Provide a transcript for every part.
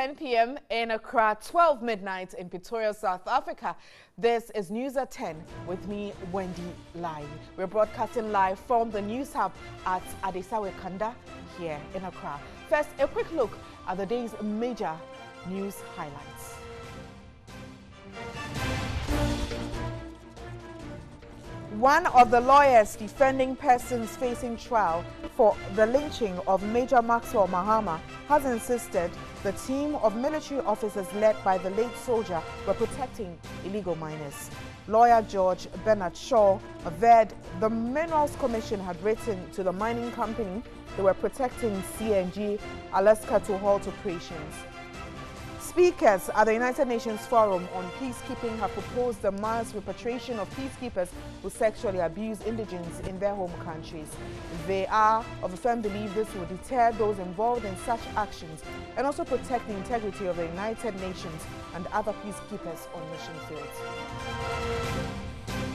10 p.m. in Accra, 12 midnight in Pretoria, South Africa. This is NewsA10 with me, Wendy Live. We're broadcasting live from the News Hub at Adesawe Kanda here in Accra. First, a quick look at the day's major news highlights. One of the lawyers defending persons facing trial for the lynching of Major Maxwell Mahama has insisted the team of military officers led by the late soldier were protecting illegal miners. Lawyer George Bernard Shaw averred the Minerals Commission had written to the mining company they were protecting CNG Alaska to halt operations. Speakers at the United Nations Forum on Peacekeeping have proposed the mass repatriation of peacekeepers who sexually abuse indigents in their home countries. They are of a firm belief this will deter those involved in such actions and also protect the integrity of the United Nations and other peacekeepers on mission fields.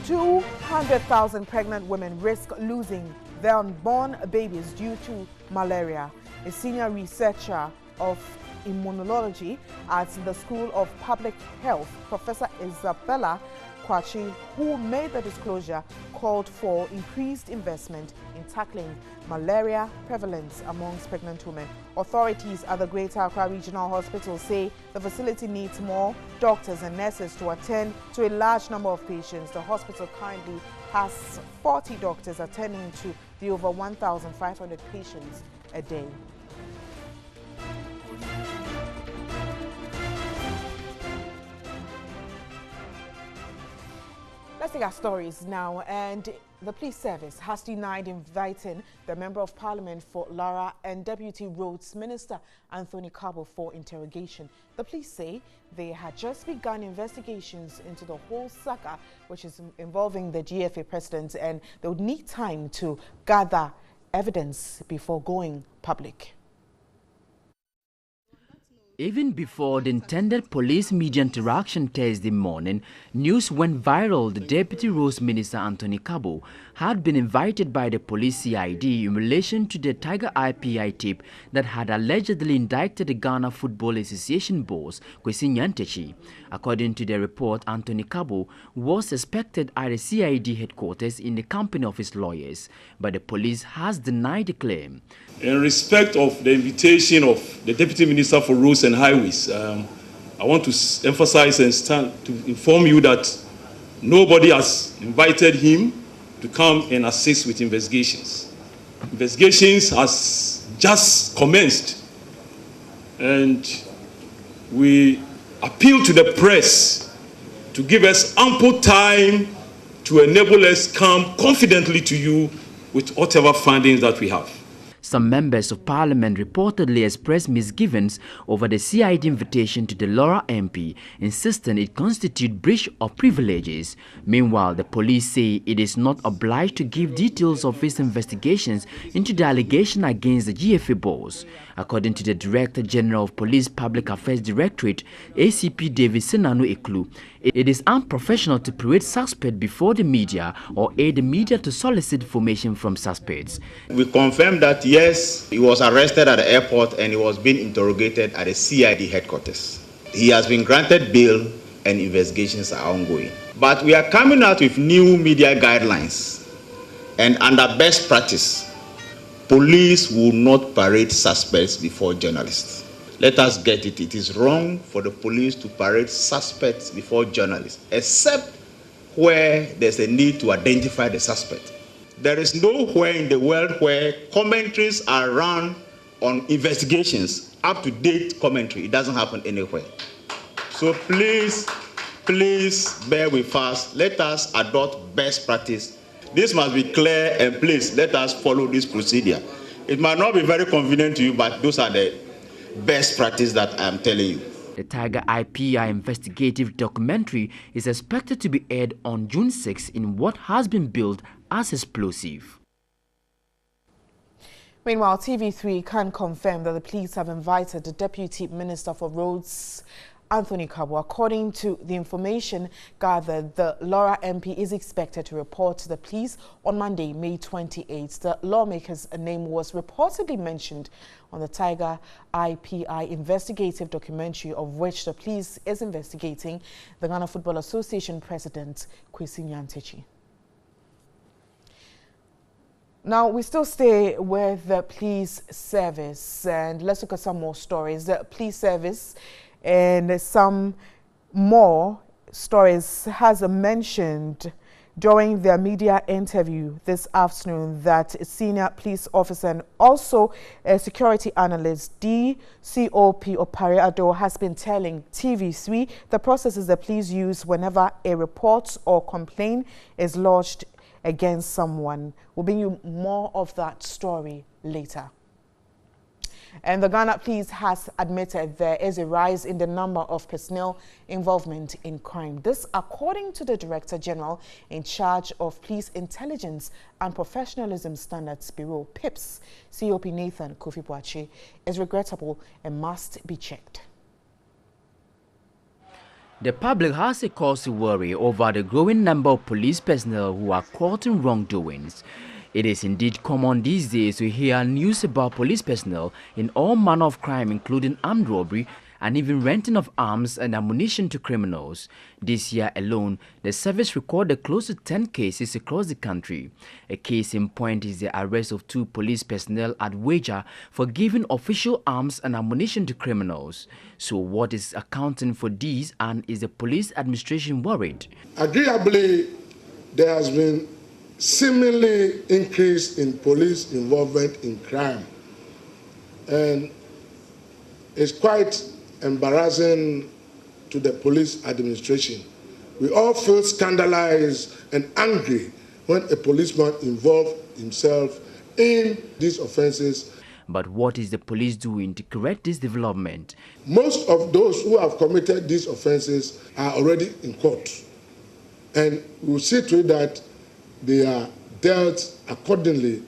200,000 pregnant women risk losing their unborn babies due to malaria. A senior researcher of immunology at the School of Public Health, Professor Isabella Kwachi, who made the disclosure, called for increased investment in tackling malaria prevalence amongst pregnant women. Authorities at the Greater Accra Regional Hospital say the facility needs more doctors and nurses to attend to a large number of patients. The hospital currently has 40 doctors attending to the over 1,500 patients a day. Let's take our stories now, and the police service has denied inviting the Member of Parliament for Lara and Deputy Roads Minister Anthony Cabo for interrogation. The police say they had just begun investigations into the whole saga, which is involving the GFA president, and they would need time to gather evidence before going public. Even before the intended police-media interaction Thursday morning, news went viral the Deputy Roads Minister Anthony Cabo had been invited by the police CID in relation to the Tiger IPI tip that had allegedly indicted the Ghana Football Association boss, Kwesi Nyantakyi. According to the report, Anthony Cabo was expected at the CID headquarters in the company of his lawyers, but the police has denied the claim. In respect of the invitation of the Deputy Minister for Roads and Highways, I want to emphasize and to inform you that nobody has invited him to come and assist with investigations. Investigations has just commenced, and we appeal to the press to give us ample time to enable us come confidently to you with whatever findings that we have. Some members of parliament reportedly expressed misgivings over the CID invitation to the Laura MP, insisting it constitutes breach of privileges. Meanwhile, the police say it is not obliged to give details of its investigations into the allegation against the GFA boss. According to the Director General of Police Public Affairs Directorate, ACP David Senanu Eklu, it is unprofessional to parade suspects before the media or aid the media to solicit information from suspects. We confirm that yes, he was arrested at the airport and he was being interrogated at the CID headquarters. He has been granted bail and investigations are ongoing. But we are coming out with new media guidelines, and under best practice, police will not parade suspects before journalists. Let us get it. It is wrong for the police to parade suspects before journalists, except where there's a need to identify the suspect. There is nowhere in the world where commentaries are run on investigations, up-to-date commentary. It doesn't happen anywhere. So please bear with us. Let us adopt best practice. This must be clear, and please let us follow this procedure. It might not be very convenient to you, but those are the best practice that I'm telling you. The Tiger IPI investigative documentary is expected to be aired on June 6 in what has been billed as explosive. Meanwhile, TV3 can confirm that the police have invited the Deputy Minister for Roads Anthony Kabo. According to the information gathered, the Laura MP is expected to report to the police on Monday, May 28th. The lawmaker's name was reportedly mentioned on the Tiger IPI investigative documentary, of which the police is investigating the Ghana Football Association president, Kwesi Nyantakyi. Now, we still stay with the police service, and let's look at some more stories. The police service and some more stories has mentioned during their media interview this afternoon that a senior police officer and also a security analyst, DCOP Opare Ado, has been telling TV3 the processes the police use whenever a report or complaint is lodged against someone. We'll bring you more of that story later. And the Ghana Police has admitted there is a rise in the number of personnel involvement in crime. This, according to the Director General in charge of Police Intelligence and Professionalism Standards Bureau, PIPS, COP Nathan Kofi Boakye, is regrettable and must be checked. The public has a cause to worry over the growing number of police personnel who are caught in wrongdoings. It is indeed common these days to hear news about police personnel in all manner of crime, including armed robbery and even renting of arms and ammunition to criminals. This year alone, the service recorded close to 10 cases across the country. A case in point is the arrest of 2 police personnel at Wager for giving official arms and ammunition to criminals. So what is accounting for these, and is the police administration worried? Agreeably, there has been seemingly increase in police involvement in crime, and it's quite embarrassing to the police administration. We all feel scandalized and angry when a policeman involves himself in these offenses. But what is the police doing to correct this development? Most of those who have committed these offenses are already in court, and we'll see to it that they are dealt accordingly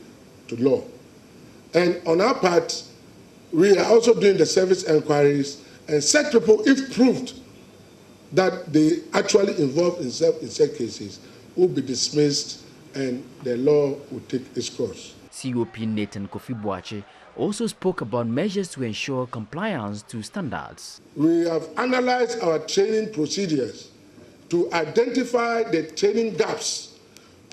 to law. And on our part, we are also doing the service inquiries, and such people, if proved that they actually involved in such cases, will be dismissed and the law will take its course. COP Nathan Kofi Boakye also spoke about measures to ensure compliance to standards. We have analyzed our training procedures to identify the training gaps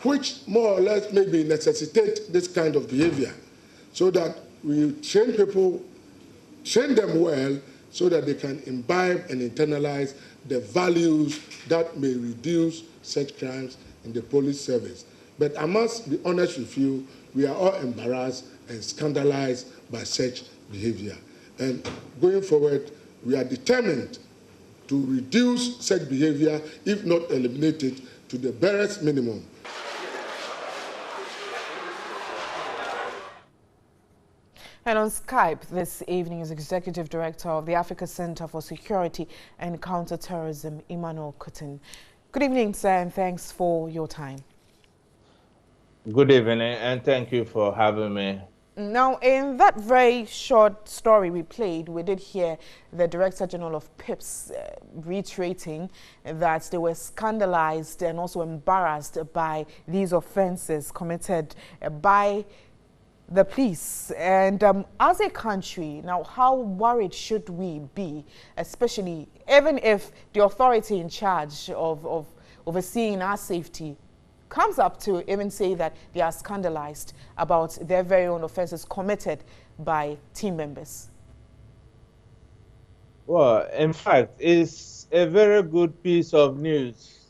which more or less maybe necessitate this kind of behavior, so that we train people, train them well, so that they can imbibe and internalize the values that may reduce such crimes in the police service. But I must be honest with you, we are all embarrassed and scandalized by such behavior. And going forward, we are determined to reduce such behavior, if not eliminate it, to the barest minimum. And on Skype this evening is Executive Director of the Africa Center for Security and Counterterrorism, Emmanuel Kutin. Good evening, sir, and thanks for your time. Good evening, and thank you for having me. Now, in that very short story we played, we did hear the Director General of PIPS reiterating that they were scandalized and also embarrassed by these offenses committed by the police. And as a country, now, how worried should we be, especially even if the authority in charge of overseeing our safety comes up to even say that they are scandalized about their very own offenses committed by team members? Well, in fact, it's a very good piece of news.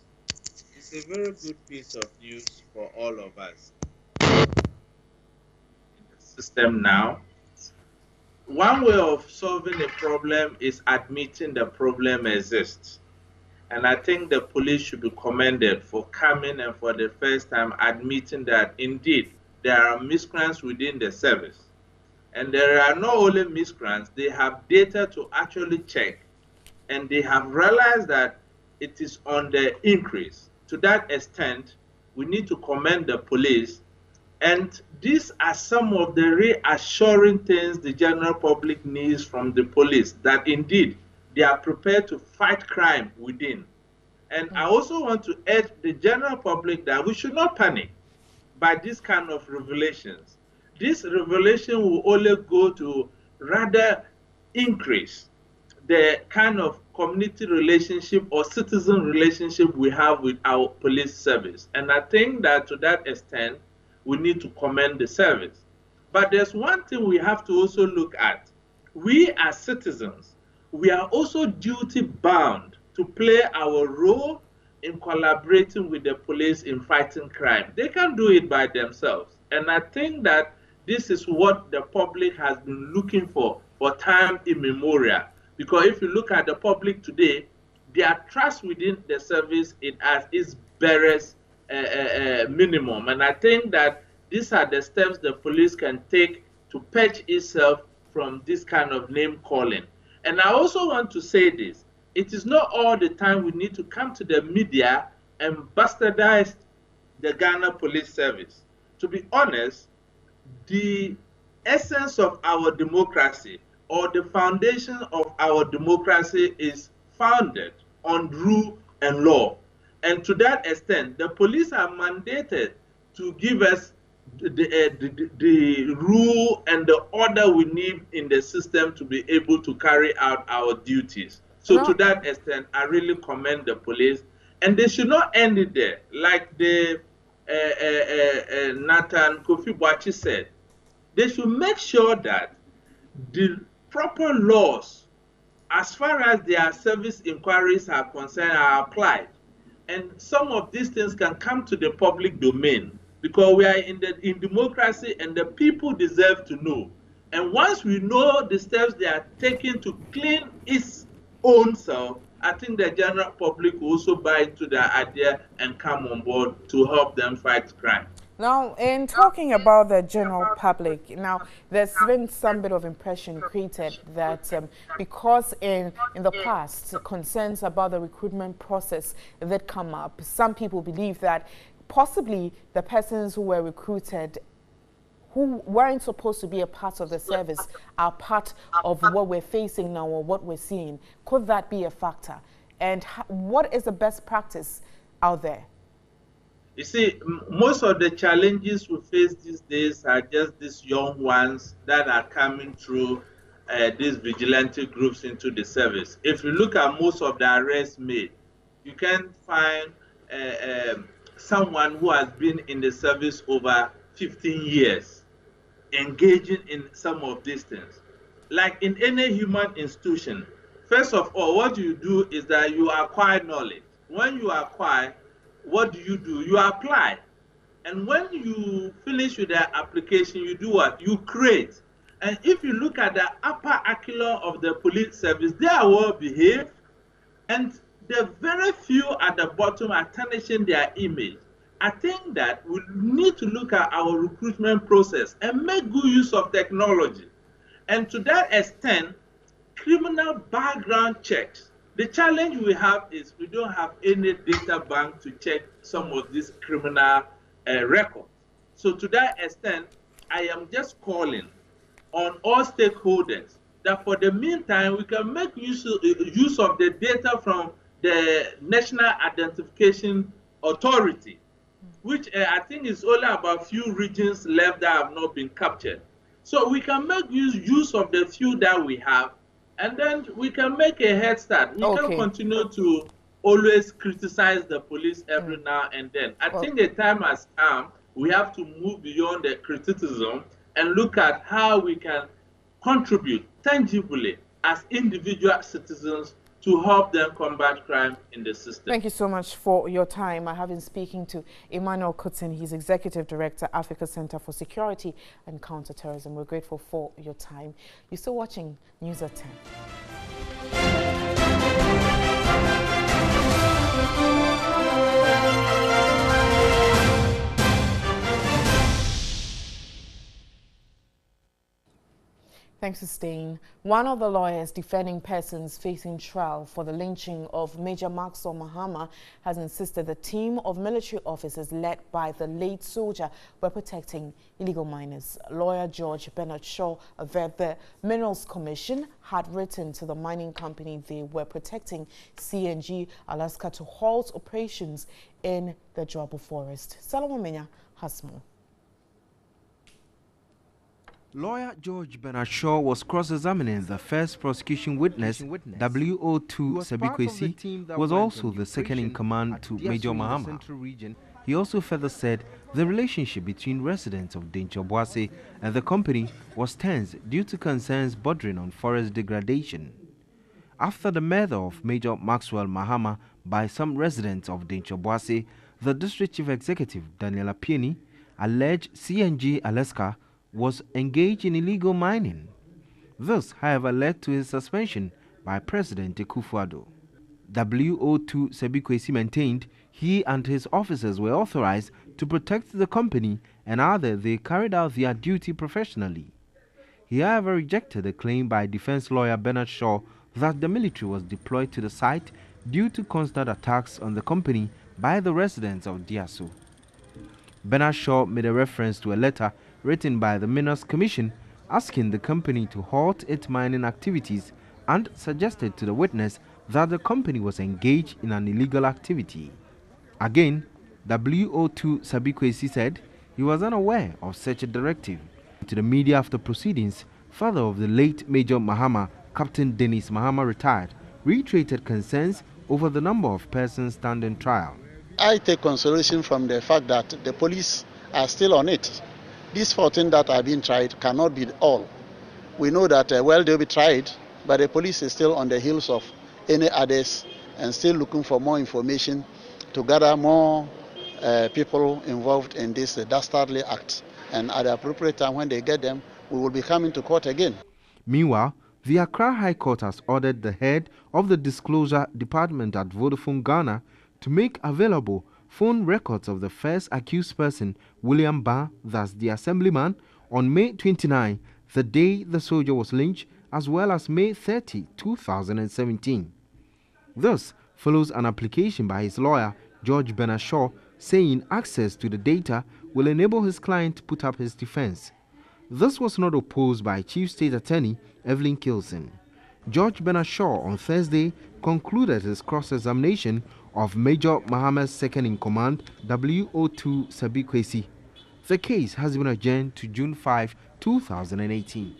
It's a very good piece of news for all of us in the system now. One way of solving a problem is admitting the problem exists. And I think the police should be commended for coming and for the first time admitting that indeed there are miscreants within the service. And there are not only miscreants, they have data to actually check. And they have realized that it is on the increase. To that extent, we need to commend the police. And these are some of the reassuring things the general public needs from the police, that indeed they are prepared to fight crime within. And I also want to urge the general public that we should not panic by this kind of revelations. This revelation will only go to rather increase the kind of community relationship or citizen relationship we have with our police service. And I think that to that extent, we need to commend the service. But there's one thing we have to also look at. We as citizens, we are also duty bound to play our role in collaborating with the police in fighting crime. They can do it by themselves. And I think that this is what the public has been looking for time immemorial. Because if you look at the public today, their trust within the service is barest minimum. And I think that these are the steps the police can take to purge itself from this kind of name calling. And I also want to say this. It is not all the time we need to come to the media and bastardize the Ghana Police Service. To be honest, the essence of our democracy or the foundation of our democracy is founded on rule and law. And to that extent, the police are mandated to give us the rule and the order we need in the system to be able to carry out our duties. So to that extent, I really commend the police, and they should not end it there. Like the Nathan Kofi Boachi said, they should make sure that the proper laws, as far as their service inquiries are concerned, are applied. And some of these things can come to the public domain because we are in democracy and the people deserve to know. And once we know the steps they are taking to clean its own self, I think the general public will also buy into the idea and come on board to help them fight crime. Now, in talking about the general public, now there's been some bit of impression created that because in the past concerns about the recruitment process that come up, some people believe that possibly the persons who were recruited who weren't supposed to be a part of the service are part of what we're facing now or what we're seeing. Could that be a factor? And what is the best practice out there? You see, most of the challenges we face these days are just these young ones that are coming through these vigilante groups into the service. If you look at most of the arrests made, you can find someone who has been in the service over 15 years engaging in some of these things. Like in any human institution, first of all, what you do is that you acquire knowledge. When you acquire, what do? You apply. And when you finish with the application, you do what? You create. And if you look at the upper echelon of the police service, they are well behaved. And the very few at the bottom are tarnishing their image. I think that we need to look at our recruitment process and make good use of technology. And to that extent, criminal background checks. The challenge we have is we don't have any data bank to check some of these criminal records. So to that extent, I am just calling on all stakeholders that for the meantime, we can make use of the data from the National Identification Authority, which I think is only about few regions left that have not been captured. So we can make use of the few that we have, and then we can make a head start. We can continue to always criticize the police every now and then. I think the time has come, we have to move beyond the criticism and look at how we can contribute tangibly as individual citizens to help them combat crime in the system. Thank you so much for your time. I have been speaking to Emmanuel Kutsin. He's Executive Director, Africa Center for Security and Counterterrorism. We're grateful for your time. You're still watching NewsA10. Thanks for staying. One of the lawyers defending persons facing trial for the lynching of Major Maxwell Mahama has insisted the team of military officers led by the late soldier were protecting illegal miners. Lawyer George Bernard Shaw averred the Minerals Commission had written to the mining company they were protecting CNG Alaska to halt operations in the Joabo Forest. Solomon Menya has more. Lawyer George Bernard Shaw was cross-examining the first prosecution witness, WO2 Sabikwesi, was also the second-in-command to Major Mahama. He also further said the relationship between residents of Dencho and the company was tense due to concerns bordering on forest degradation. After the murder of Major Maxwell Mahama by some residents of Dencho, the District Chief Executive, Daniel Apieni, alleged CNG Alaska was engaged in illegal mining. This, however, led to his suspension by President Akufo-Addo. WO2 Sabikwesi maintained he and his officers were authorized to protect the company and added they carried out their duty professionally. He, however, rejected the claim by defense lawyer Bernard Shaw that the military was deployed to the site due to constant attacks on the company by the residents of Diaso. Bernard Shaw made a reference to a letter written by the Minerals Commission asking the company to halt its mining activities and suggested to the witness that the company was engaged in an illegal activity. Again, WO2 Sabikwesi said he was unaware of such a directive. To the media after proceedings, father of the late Major Mahama, Captain Dennis Mahama retired, reiterated concerns over the number of persons standing trial. I take consolation from the fact that the police are still on it. These 14 that are being tried cannot be all. We know that, they'll be tried, but the police is still on the heels of any others and still looking for more information to gather more people involved in this dastardly act. And at the appropriate time, when they get them, we will be coming to court again. Meanwhile, the Accra High Court has ordered the head of the Disclosure Department at Vodafone Ghana to make available phone records of the first accused person, William Ba, thus the assemblyman, on May 29, the day the soldier was lynched, as well as May 30, 2017. This follows an application by his lawyer, George Bernard Shaw, saying access to the data will enable his client to put up his defense. This was not opposed by Chief State Attorney Evelyn Kilson. George Bernard Shaw on Thursday concluded his cross-examination of Major Mahama's second-in-command, WO2 Sabikwesi. The case has been adjourned to June 5, 2018.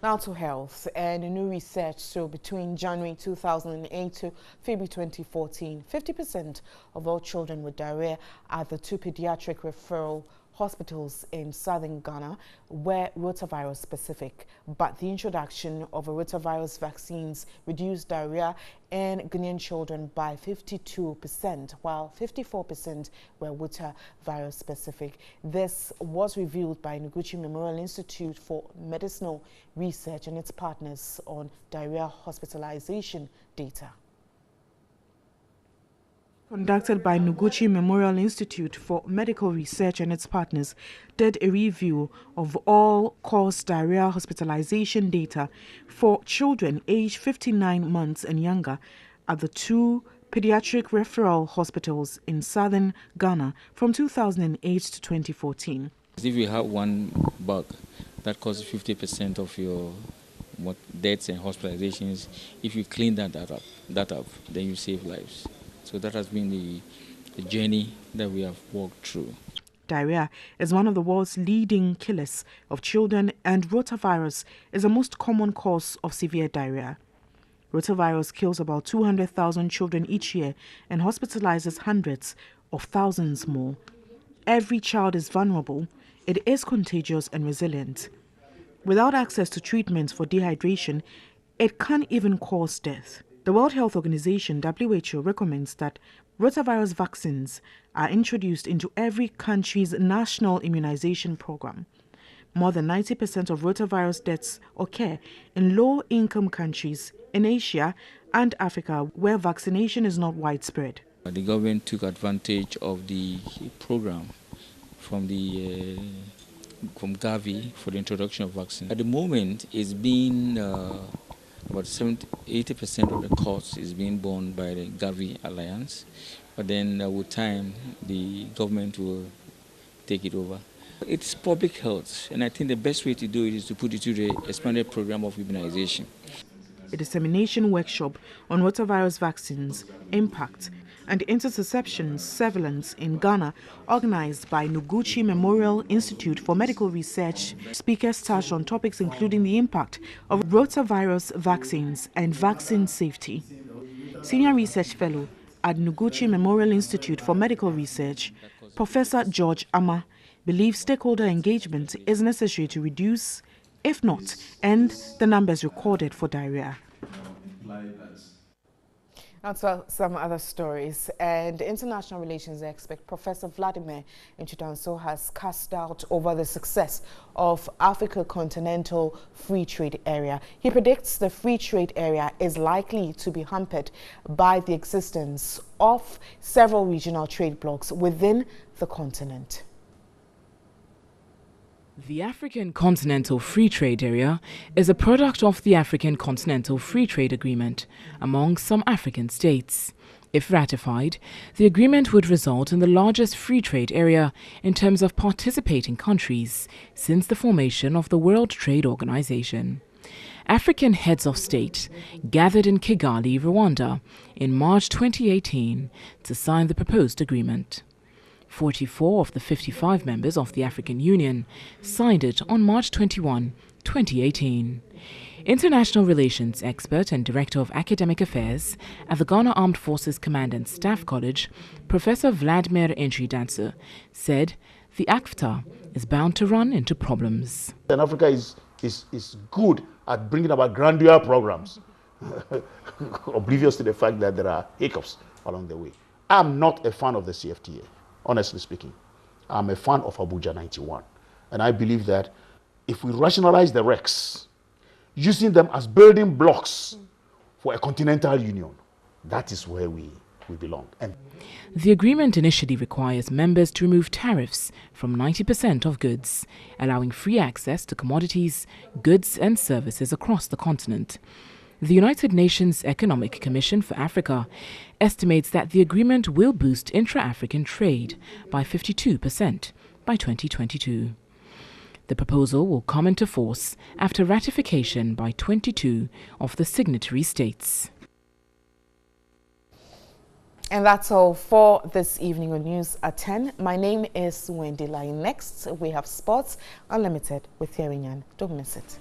Now to health, and a new research shows between January 2008 to February 2014, 50% of all children with diarrhea at the two pediatric referral hospitals in southern Ghana were rotavirus specific, but the introduction of rotavirus vaccines reduced diarrhea in Ghanaian children by 52%, while 54% were rotavirus specific. This was revealed by Noguchi Memorial Institute for Medicinal Research and its partners on diarrhea hospitalization data. Conducted by Noguchi Memorial Institute for Medical Research and its partners, did a review of all-cause diarrhea hospitalization data for children aged 59 months and younger at the two pediatric referral hospitals in southern Ghana from 2008 to 2014. If you have one bug that causes 50% of your deaths and hospitalizations, if you clean that up, then you save lives. So that has been the journey that we have walked through. Diarrhea is one of the world's leading killers of children, and rotavirus is the most common cause of severe diarrhea. Rotavirus kills about 200,000 children each year and hospitalizes hundreds of thousands more. Every child is vulnerable. It is contagious and resilient. Without access to treatments for dehydration, it can even cause death. The World Health Organization, WHO, recommends that rotavirus vaccines are introduced into every country's national immunization program. More than 90% of rotavirus deaths occur in low-income countries in Asia and Africa, where vaccination is not widespread. The government took advantage of the program from the Gavi for the introduction of vaccine. At the moment, it's been about 80% of the cost is being borne by the Gavi Alliance, but then with time, the government will take it over. It's public health, and I think the best way to do it is to put it to the expanded program of immunization. A dissemination workshop on rotavirus vaccines, impact, and interception surveillance in Ghana, organized by Noguchi Memorial Institute for Medical Research. Speakers touched on topics including the impact of rotavirus vaccines and vaccine safety. Senior Research Fellow at Noguchi Memorial Institute for Medical Research, Professor George Ama, believes stakeholder engagement is necessary to reduce, if not end, the numbers recorded for diarrhea. And so some other stories. And international relations expert Professor Vladimir Nchitanso has cast doubt over the success of Africa Continental Free Trade Area. He predicts the free trade area is likely to be hampered by the existence of several regional trade blocs within the continent. The African Continental Free Trade Area is a product of the African Continental Free Trade Agreement among some African states. If ratified, the agreement would result in the largest free trade area in terms of participating countries since the formation of the World Trade Organization. African heads of state gathered in Kigali, Rwanda, in March 2018 to sign the proposed agreement. 44 of the 55 members of the African Union signed it on March 21, 2018. International relations expert and director of academic affairs at the Ghana Armed Forces Command and Staff College, Professor Vladimir Nchitanso, said the ACFTA is bound to run into problems. And Africa is good at bringing about grandeur programs, oblivious to the fact that there are hiccups along the way. I'm not a fan of the CFTA. Honestly speaking, I'm a fan of Abuja 91. And I believe that if we rationalize the RECs, using them as building blocks for a continental union, that is where we belong. And the agreement initially requires members to remove tariffs from 90% of goods, allowing free access to commodities, goods and services across the continent. The United Nations Economic Commission for Africa estimates that the agreement will boost intra-African trade by 52% by 2022. The proposal will come into force after ratification by 22 of the signatory states. And that's all for this evening on News at 10. My name is Wendy Lai. Next, we have Sports Unlimited with Thierry Nyan. Don't miss it.